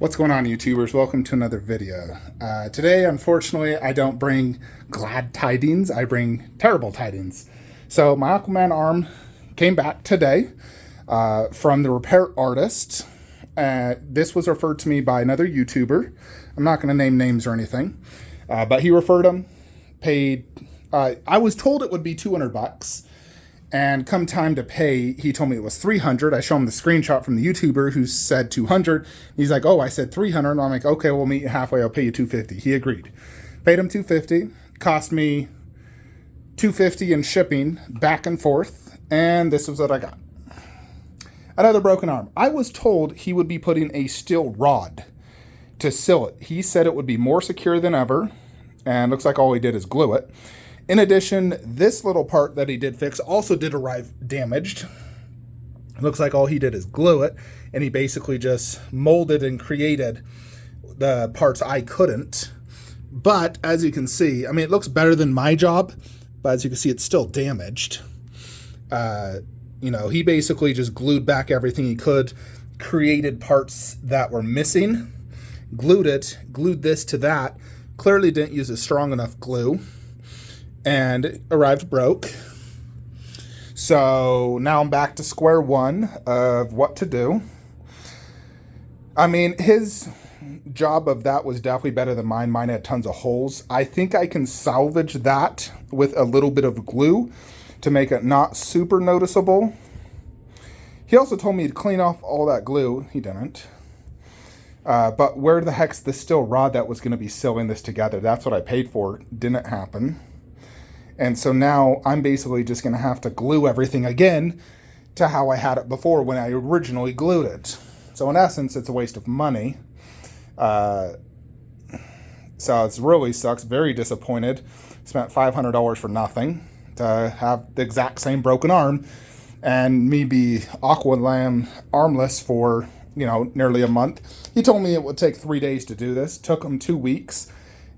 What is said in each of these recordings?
What's going on, YouTubers? Welcome to another video. Today, unfortunately, I don't bring glad tidings. I bring terrible tidings. So my Aquaman arm came back today from the repair artist. This was referred to me by another YouTuber. I'm not going to name names or anything, but he referred him. Paid. I was told it would be $200. And come time to pay, he told me it was 300. I show him the screenshot from the YouTuber who said 200. He's like, "Oh, I said 300." And I'm like, "Okay, we'll meet you halfway. I'll pay you 250." He agreed. Paid him 250. Cost me 250 in shipping back and forth. And this is what I got. Another broken arm. I was told he would be putting a steel rod to seal it. He said it would be more secure than ever. And looks like all he did is glue it. In addition, this little part that he did fix also did arrive damaged. It looks like all he did is glue it, and he basically just molded and created the parts I couldn't. But as you can see, I mean, it looks better than my job, but as you can see, it's still damaged. He basically just glued back everything he could, created parts that were missing, glued this to that, clearly didn't use a strong enough glue, and it arrived broke. So now I'm back to square one of what to do. I mean, his job of that was definitely better than mine. Mine had tons of holes. I think I can salvage that with a little bit of glue to make it not super noticeable. He also told me to clean off all that glue. He didn't. But where the heck's the steel rod that was going to be sewing this together? That's what I paid for. Didn't happen. And so now I'm basically just going to have to glue everything again to how I had it before when I originally glued it. So in essence, it's a waste of money. So it really sucks. Very disappointed. Spent $500 for nothing to have the exact same broken arm and me be Aquaman armless for, nearly a month. He told me it would take 3 days to do this. Took him 2 weeks,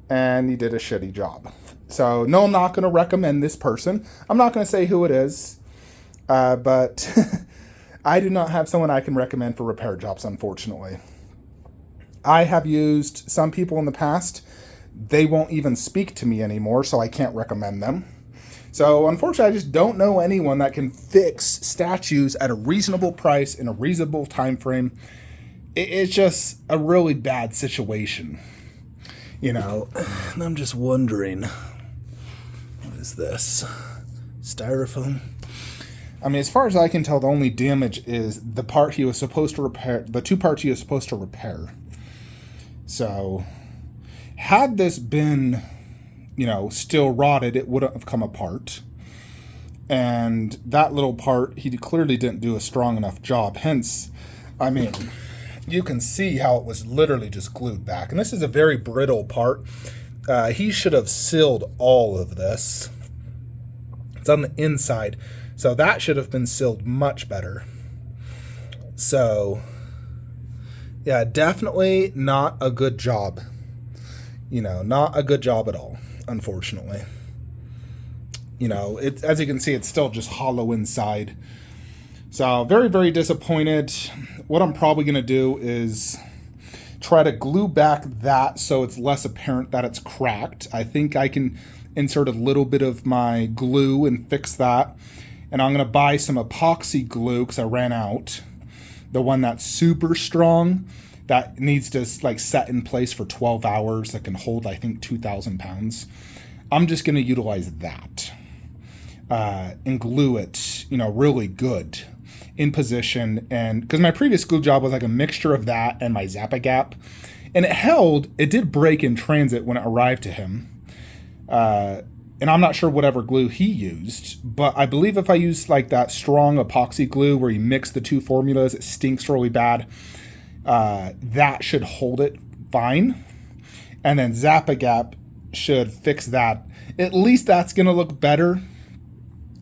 and he did a shitty job. So, no, I'm not going to recommend this person. I'm not going to say who it is, but I do not have someone I can recommend for repair jobs, unfortunately. I have used some people in the past. They won't even speak to me anymore, so I can't recommend them. So, unfortunately, I just don't know anyone that can fix statues at a reasonable price in a reasonable time frame. It's just a really bad situation. And I'm just wondering, what is this? Styrofoam? I mean, as far as I can tell, the only damage is the part he was supposed to repair, the two parts he was supposed to repair. So, had this been, still rotted, it wouldn't have come apart. And that little part, he clearly didn't do a strong enough job. Hence, I mean, you can see how it was literally just glued back. And this is a very brittle part. He should have sealed all of this. It's on the inside. So that should have been sealed much better. So, yeah, definitely not a good job. Not a good job at all, unfortunately. As you can see, it's still just hollow inside. So, very, very disappointed. What I'm probably going to do is try to glue back that so it's less apparent that it's cracked. I think I can insert a little bit of my glue and fix that. And I'm going to buy some epoxy glue because I ran out. The one that's super strong that needs to set in place for 12 hours that can hold, I think, 2,000 pounds. I'm just going to utilize that and glue it, really good in position. And because my previous glue job was like a mixture of that and my Zap-A-Gap, and it did break in transit when it arrived to him. And I'm not sure whatever glue he used, but I believe if I use that strong epoxy glue where you mix the two formulas, it stinks really bad. That should hold it fine. And then Zap-A-Gap should fix that. At least that's going to look better.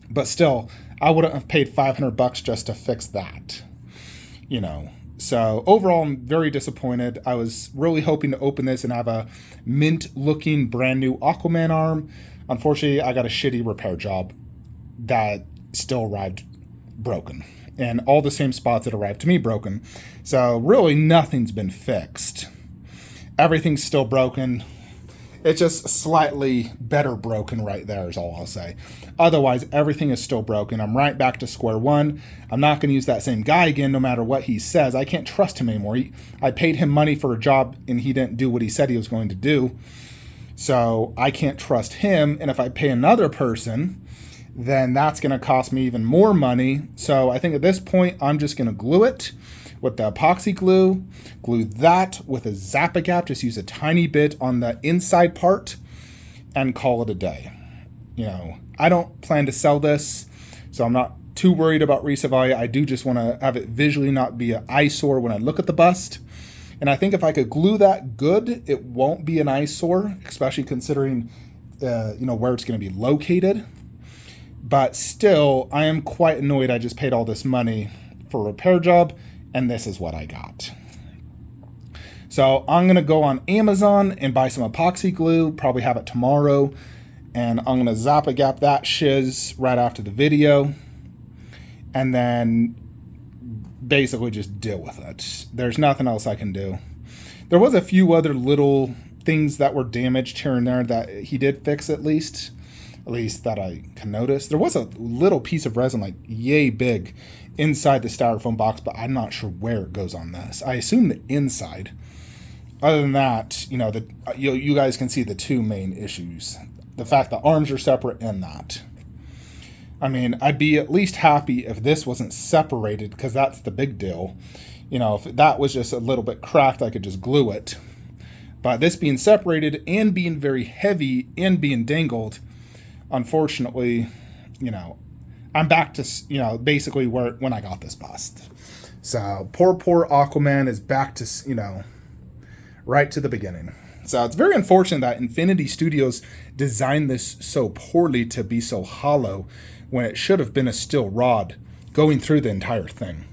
But still, I wouldn't have paid $500 just to fix that. So overall, I'm very disappointed. I was really hoping to open this and have a mint-looking brand new Aquaman arm. Unfortunately, I got a shitty repair job that still arrived broken. And all the same spots that arrived to me broken. So really, nothing's been fixed. Everything's still broken. It's just slightly better broken right there is all I'll say. Otherwise, everything is still broken. I'm right back to square one. I'm not going to use that same guy again no matter what he says. I can't trust him anymore. I paid him money for a job and he didn't do what he said he was going to do. So I can't trust him. And if I pay another person, then that's going to cost me even more money. So I think at this point, I'm just going to glue it with the epoxy glue, glue that with a Zap-A-Gap, just use a tiny bit on the inside part and call it a day. You know, I don't plan to sell this, so I'm not too worried about resale value. I do just want to have it visually not be an eyesore when I look at the bust. And I think if I could glue that good, it won't be an eyesore, especially considering, you know, where it's going to be located. But still, I am quite annoyed I just paid all this money for a repair job, and this is what I got. So I'm going to go on Amazon and buy some epoxy glue, probably have it tomorrow, and I'm going to Zap-A-Gap that shiz right after the video, and then basically just deal with it. There's nothing else I can do. There was a few other little things that were damaged here and there that he did fix at least that I can notice. There was a little piece of resin, like yay big, inside the styrofoam box, but I'm not sure where it goes on this. I assume the inside. Other than that, you know, you guys can see the two main issues. The fact the arms are separate and that. I mean, I'd be at least happy if this wasn't separated, because that's the big deal. You know, if that was just a little bit cracked, I could just glue it. But this being separated and being very heavy and being dangled, unfortunately, you know, I'm back to, you know, basically when I got this bust. So poor Aquaman is back to, you know, right to the beginning. So it's very unfortunate that Infinity Studios designed this so poorly to be so hollow when it should have been a steel rod going through the entire thing,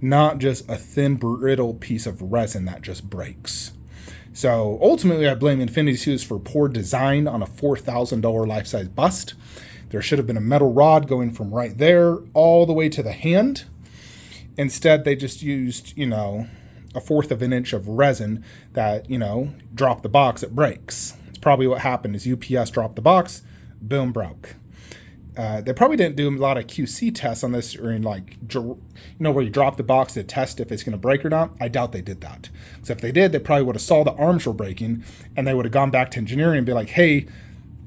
not just a thin, brittle piece of resin that just breaks. So ultimately, I blame Infinity Studios for poor design on a $4,000 life-size bust. There should have been a metal rod going from right there all the way to the hand. Instead, they just used, you know, 1/4 of an inch of resin that, you know, drop the box, it breaks. It's probably what happened is UPS dropped the box, boom, broke. They probably didn't do a lot of QC tests on this, or in like, you know, where you drop the box to test if it's going to break or not. I doubt they did that. Because if they did, they probably would have saw the arms were breaking, and they would have gone back to engineering and be like, hey,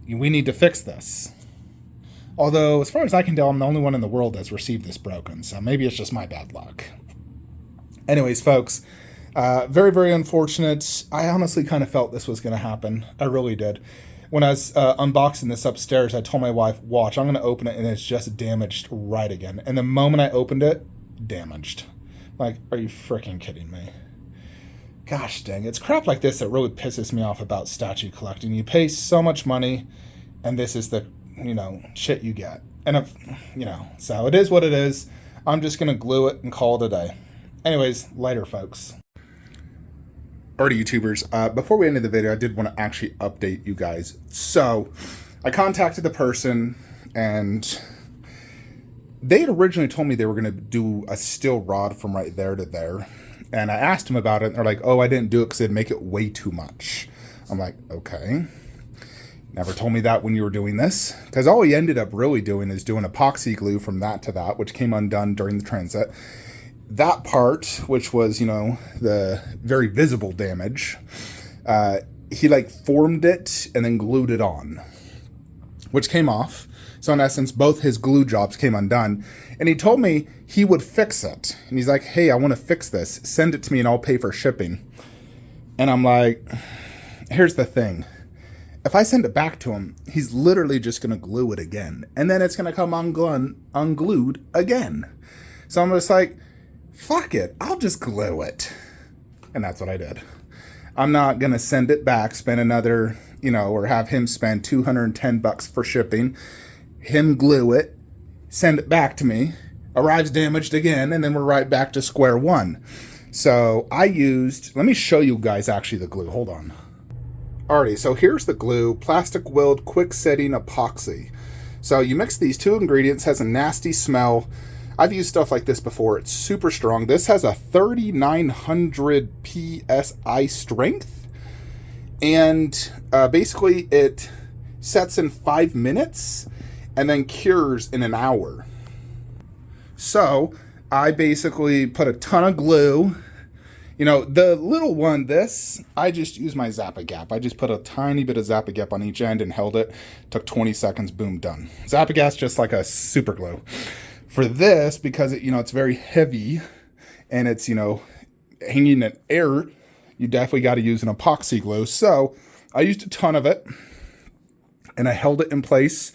we need to fix this. Although, as far as I can tell, I'm the only one in the world that's received this broken, so maybe it's just my bad luck. Anyways, folks, very, very unfortunate. I honestly kind of felt this was going to happen. I really did. When I was unboxing this upstairs, I told my wife, watch, I'm going to open it, and it's just damaged right again. And the moment I opened it, damaged. Like, are you freaking kidding me? Gosh dang, it's crap like this that really pisses me off about statue collecting. You pay so much money, and this is the, you know, shit you get. And if, you know, so it is what it is. I'm just going to glue it and call it a day. Anyways, later, folks. Alrighty, YouTubers, before we ended the video, I did want to actually update you guys. So, I contacted the person, and they had originally told me they were going to do a steel rod from right there to there. And I asked them about it, and they're like, oh, I didn't do it because it'd make it way too much. I'm like, okay. Never told me that when you were doing this. Because all he ended up really doing is doing epoxy glue from that to that, which came undone during the transit. That part, which was, you know, the very visible damage, he like formed it and then glued it on, which came off. So in essence, both his glue jobs came undone. And he told me he would fix it. And he's like, hey, I want to fix this. Send it to me and I'll pay for shipping. And I'm like, here's the thing. If I send it back to him, he's literally just going to glue it again. And then it's going to come unglued again. So I'm just like, fuck it, I'll just glue it. And that's what I did. I'm not going to send it back, spend another, you know, or have him spend $210 for shipping, him glue it, send it back to me, arrives damaged again, and then we're right back to square one. So I used, let me show you guys actually the glue, hold on. Alrighty, so here's the glue, plastic willed quick setting epoxy. So you mix these two ingredients, has a nasty smell. I've used stuff like this before. It's super strong. This has a 3,900 PSI strength. And basically it sets in 5 minutes and then cures in an hour. So I basically put a ton of glue. You know, the little one, this, I just use my Zap-A-Gap. I just put a tiny bit of Zap-A-Gap on each end and held it. Took 20 seconds, boom, done. Zap-A-Gap's just like a super glue. For this, because it, you know, it's very heavy and it's, you know, hanging in air, you definitely got to use an epoxy glue. So I used a ton of it and I held it in place,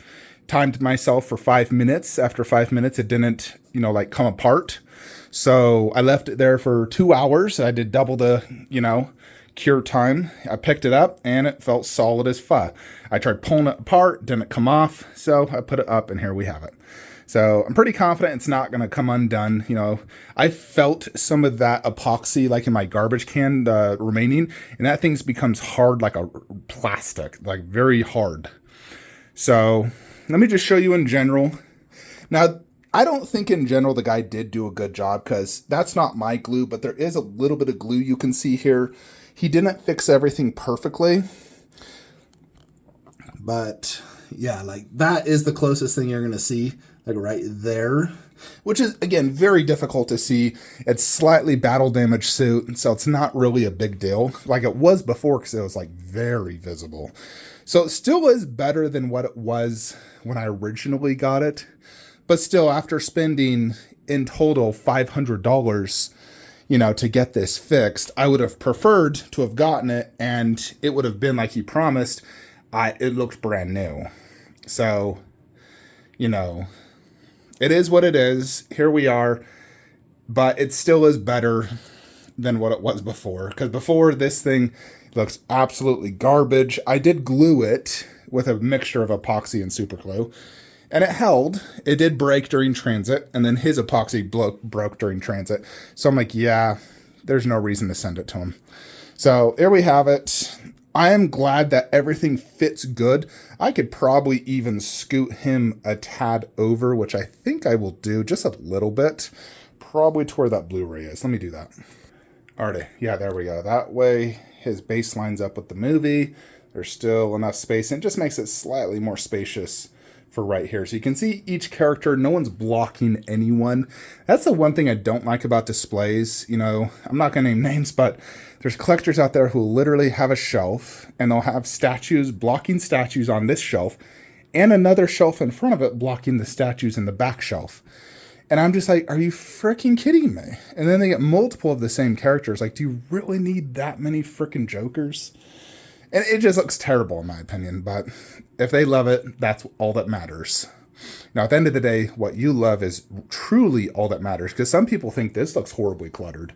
timed myself for 5 minutes. After 5 minutes, it didn't, you know, like come apart. So I left it there for 2 hours. I did double the, you know, cure time. I picked it up and it felt solid as fuck. I tried pulling it apart, didn't come off. So I put it up and here we have it. So I'm pretty confident it's not going to come undone. You know, I felt some of that epoxy like in my garbage can remaining, and that thing becomes hard like a plastic, like very hard. So let me just show you in general. Now, I don't think in general the guy did do a good job because that's not my glue, but there is a little bit of glue you can see here. He didn't fix everything perfectly. But yeah, like that is the closest thing you're going to see, like right there, which is, again, very difficult to see. It's slightly battle damaged suit, so it's not really a big deal like it was before because it was like very visible. So it still is better than what it was when I originally got it. But still, after spending in total $500, you know, to get this fixed, I would have preferred to have gotten it and it would have been like he promised. It looked brand new. So, you know, it is what it is. Here we are. But it still is better than what it was before. Because before, this thing looks absolutely garbage. I did glue it with a mixture of epoxy and super glue. And it held. It did break during transit. And then his epoxy broke during transit. So I'm like, yeah, there's no reason to send it to him. So here we have it. I am glad that everything fits good. I could probably even scoot him a tad over, which I think I will do just a little bit. Probably to where that Blu-ray is. Let me do that. Alrighty. Yeah, there we go. That way his base lines up with the movie. There's still enough space. And it just makes it slightly more spacious for right here. So you can see each character, no one's blocking anyone. That's the one thing I don't like about displays. You know, I'm not going to name names, but there's collectors out there who literally have a shelf and they'll have statues, blocking statues on this shelf and another shelf in front of it blocking the statues in the back shelf. And I'm just like, are you freaking kidding me? And then they get multiple of the same characters. Like, do you really need that many freaking Jokers? And it just looks terrible in my opinion, but if they love it, that's all that matters. Now, at the end of the day, what you love is truly all that matters, because some people think this looks horribly cluttered.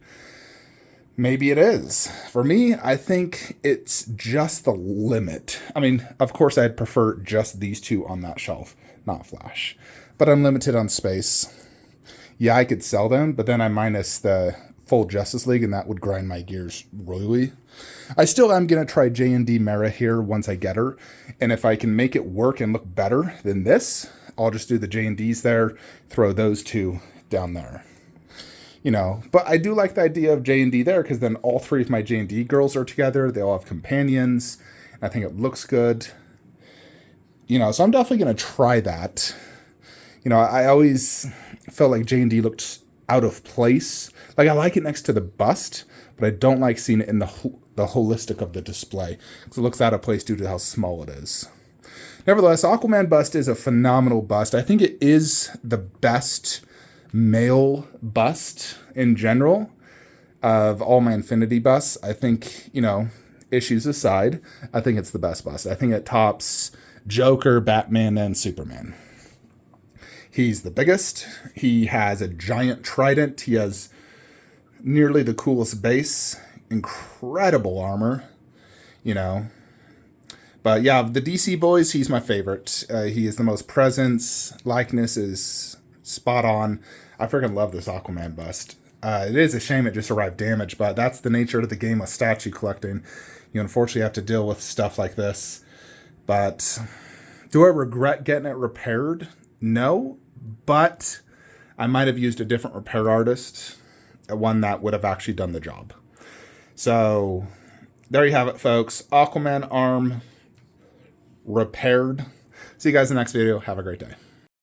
Maybe it is. For me, I think it's just the limit. I mean, of course, I'd prefer just these two on that shelf, not Flash. But I'm limited on space. Yeah, I could sell them, but then I minus the full Justice League, and that would grind my gears royally. I still am going to try J&D Mara here once I get her. And if I can make it work and look better than this, I'll just do the J&Ds there, throw those two down there. You know, but I do like the idea of J&D there because then all three of my J&D girls are together. They all have companions. I think it looks good. You know, so I'm definitely going to try that. You know, I always felt like J&D looked out of place. Like, I like it next to the bust, but I don't like seeing it in the holistic of the display because it looks out of place due to how small it is. Nevertheless, Aquaman bust is a phenomenal bust. I think it is the best male bust in general of all my Infinity busts. I think, you know, issues aside, I think it's the best bust. I think it tops Joker, Batman, and Superman. He's the biggest. He has a giant trident. He has nearly the coolest base. Incredible armor, you know. But yeah, the DC boys, he's my favorite. He is the most presence. Likeness is spot on. I freaking love this Aquaman bust. It is a shame it just arrived damaged, but that's the nature of the game of statue collecting. You unfortunately have to deal with stuff like this. But do I regret getting it repaired? No, but I might have used a different repair artist, one that would have actually done the job. So there you have it, folks. Aquaman arm repaired. See you guys in the next video. Have a great day.